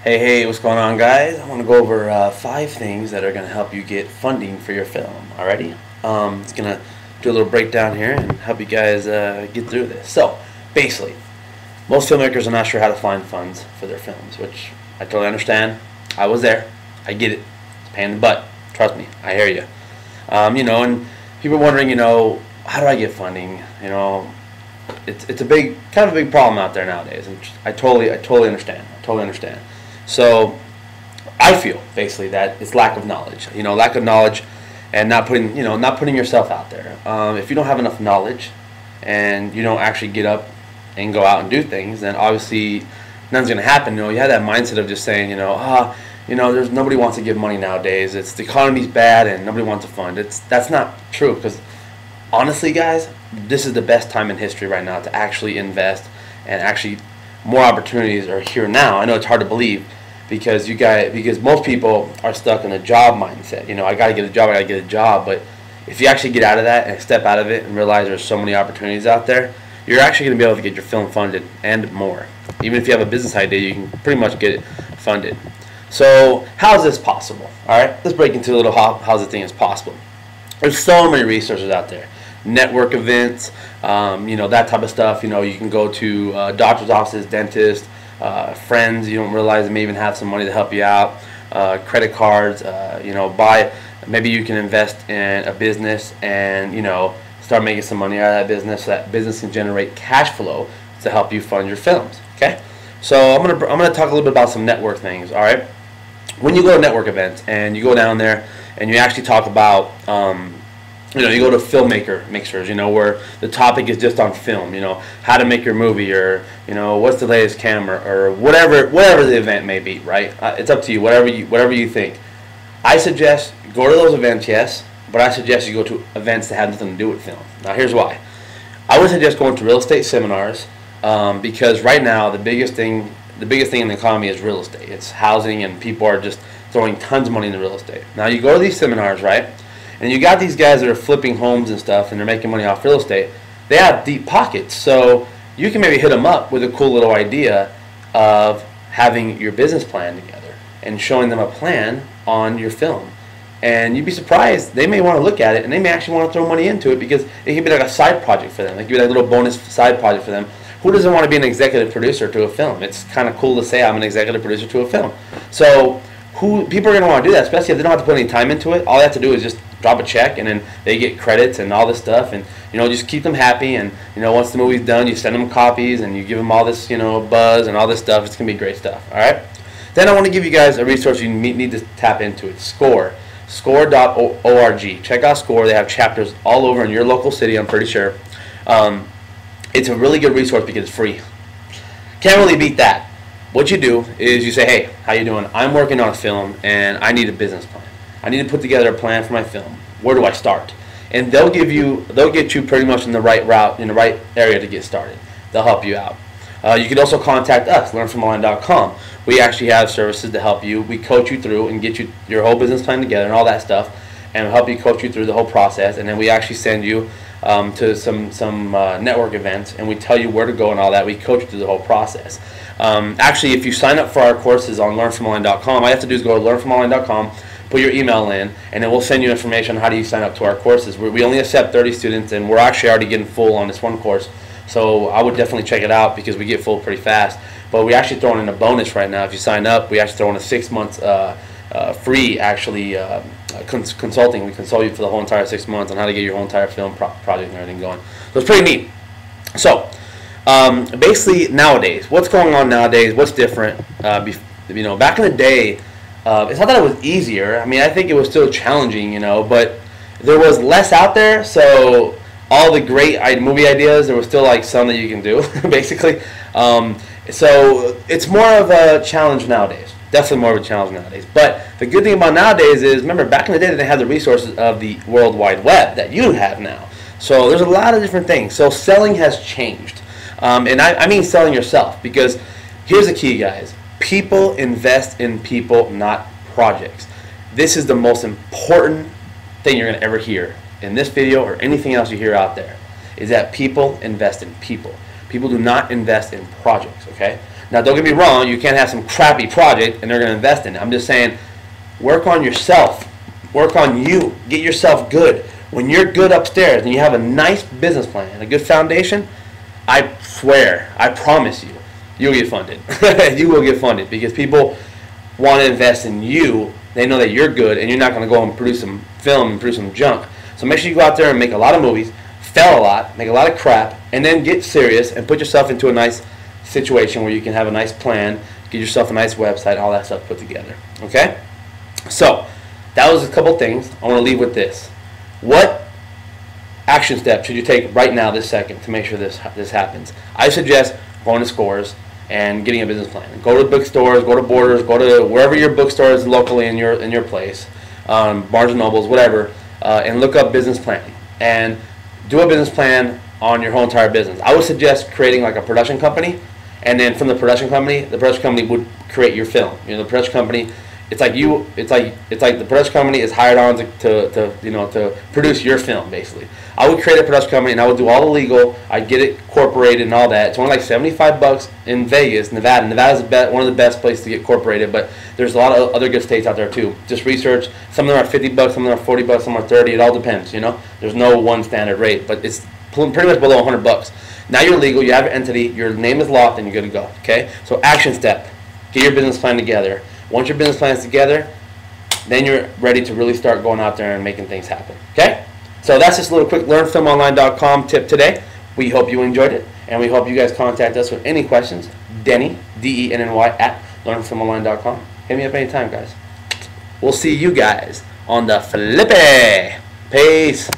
Hey, what's going on, guys? I want to go over 5 things that are going to help you get funding for your film. Alrighty? It's going to do a little breakdown here and help you guys get through this. So, basically, most filmmakers are not sure how to find funds for their films, which I totally understand. I was there. I get it. It's a pain in the butt. Trust me. I hear you. And people are wondering, how do I get funding? It's a big problem out there nowadays, and I totally understand. So I feel basically that it's lack of knowledge. Lack of knowledge, and not putting yourself out there. If you don't have enough knowledge, and you don't actually get up and go out and do things, then obviously nothing's gonna happen. You have that mindset of just saying, there's nobody wants to give money nowadays. The economy's bad and nobody wants to fund. That's not true, because honestly, guys, this is the best time in history right now to actually invest, and actually more opportunities are here now. I know it's hard to believe because most people are stuck in a job mindset. I got to get a job, but if you actually get out of that and step out of it and realize there's so many opportunities out there, you're actually going to be able to get your film funded and more. Even if you have a business idea, you can pretty much get it funded. So how is this possible? Alright, let's break into a little how this thing is possible. There's so many resources out there. Network events, that type of stuff. You can go to doctor's offices, dentists, friends you don't realize they may even have some money to help you out, credit cards, maybe you can invest in a business and start making some money out of that business, so that business can generate cash flow to help you fund your films. Okay, so I'm gonna talk a little bit about some network things. All right, when you go to network events and you go down there and you actually talk about you go to filmmaker mixers, where the topic is just on film, how to make your movie, or what's the latest camera, or whatever the event may be, right? It's up to you, whatever you think. I suggest go to those events, yes, but I suggest you go to events that have nothing to do with film. Now, here's why. I would suggest going to real estate seminars, because right now the biggest thing in the economy is real estate. It's housing, and people are just throwing tons of money into real estate. Now, you go to these seminars, right? And you got these guys that are flipping homes and stuff, and they're making money off real estate. They have deep pockets, so you can maybe hit them up with a cool little idea of having your business plan together and showing them a plan on your film. And you'd be surprised, they may want to look at it, and they may actually want to throw money into it, because it could be like a side project for them. It could be like a little bonus side project for them. Who doesn't want to be an executive producer to a film? It's kind of cool to say I'm an executive producer to a film. So people are going to want to do that, especially if they don't have to put any time into it. All they have to do is just drop a check, and then they get credits and all this stuff, and just keep them happy. And once the movie's done, you send them copies and you give them all this buzz and all this stuff. It's gonna be great stuff. All right. Then I want to give you guys a resource you need to tap into. It's score.org. Check out Score. They have chapters all over in your local city, I'm pretty sure. It's a really good resource because it's free. Can't really beat that. What you do is you say, hey, how you doing? I'm working on a film and I need a business plan. I need to put together a plan for my film. Where do I start? And they'll get you pretty much in the right route, in the right area to get started. They'll help you out. You can also contact us, LearnFilmOnline.com. We actually have services to help you. We coach you through and get your whole business plan together and all that stuff, and help you coach you through the whole process. And then we actually send you to some network events, and we tell you where to go and all that. We coach you through the whole process. Actually, if you sign up for our courses on LearnFilmOnline.com, all you have to do is go to LearnFilmOnline.com, put your email in, and then we'll send you information on how do you sign up to our courses. We only accept 30 students, and we're actually already getting full on this one course. So I would definitely check it out, because we get full pretty fast. But we actually throwing in a bonus right now. If you sign up, we actually throw in a 6 months free consulting. We consult you for the whole entire 6 months on how to get your whole entire film project and everything going. So it's pretty neat. So basically nowadays, what's going on nowadays? What's different? Back in the day, it's not that it was easier. I mean, I think it was still challenging, but there was less out there. So all the great movie ideas, there was still like some that you can do, basically. So it's more of a challenge nowadays. Definitely more of a challenge nowadays. But the good thing about nowadays is, remember, back in the day, they didn't have the resources of the World Wide Web that you have now. So there's a lot of different things. So selling has changed. And I mean selling yourself, because here's the key, guys. People invest in people, not projects. This is the most important thing you're going to ever hear in this video or anything else you hear out there, is that people invest in people. People do not invest in projects, okay? Now, don't get me wrong, you can't have some crappy project and they're going to invest in it. I'm just saying, work on yourself. Work on you. Get yourself good. When you're good upstairs and you have a nice business plan, a good foundation, I swear, I promise you, you'll get funded. You will get funded because people want to invest in you. They know that you're good and you're not going to go and produce some film and produce some junk. So make sure you go out there and make a lot of movies, fail a lot, make a lot of crap, and then get serious and put yourself into a nice situation where you can have a nice plan, get yourself a nice website, all that stuff put together. Okay? So, that was a couple things. I want to leave with this. What action step should you take right now, this second, to make sure this happens? I suggest going to Scores and getting a business plan. Go to bookstores, go to Borders, go to wherever your bookstore is locally in your place, Barnes and Nobles, whatever, and look up business planning. And do a business plan on your whole entire business. I would suggest creating like a production company, and then from the production company would create your film. You know, the production company, it's like the production company is hired on to produce your film, basically. I would create a production company and I would do all the legal. I'd get it incorporated and all that. It's only like $75 in Vegas, Nevada. Nevada's one of the best places to get incorporated, but there's a lot of other good states out there too. Just research. Some of them are $50, some of them are $40, some are $30. It all depends. You know, there's no one standard rate, but it's pretty much below $100. Now you're legal. You have an entity. Your name is locked, and you're good to go. Okay. So action step: get your business plan together. Once your business plan is together, then you're ready to really start going out there and making things happen. Okay? So that's just a little quick LearnFilmOnline.com tip today. We hope you enjoyed it, and we hope you guys contact us with any questions. Denny, D-E-N-N-Y, at LearnFilmOnline.com. Hit me up anytime, guys. We'll see you guys on the flippy. Peace.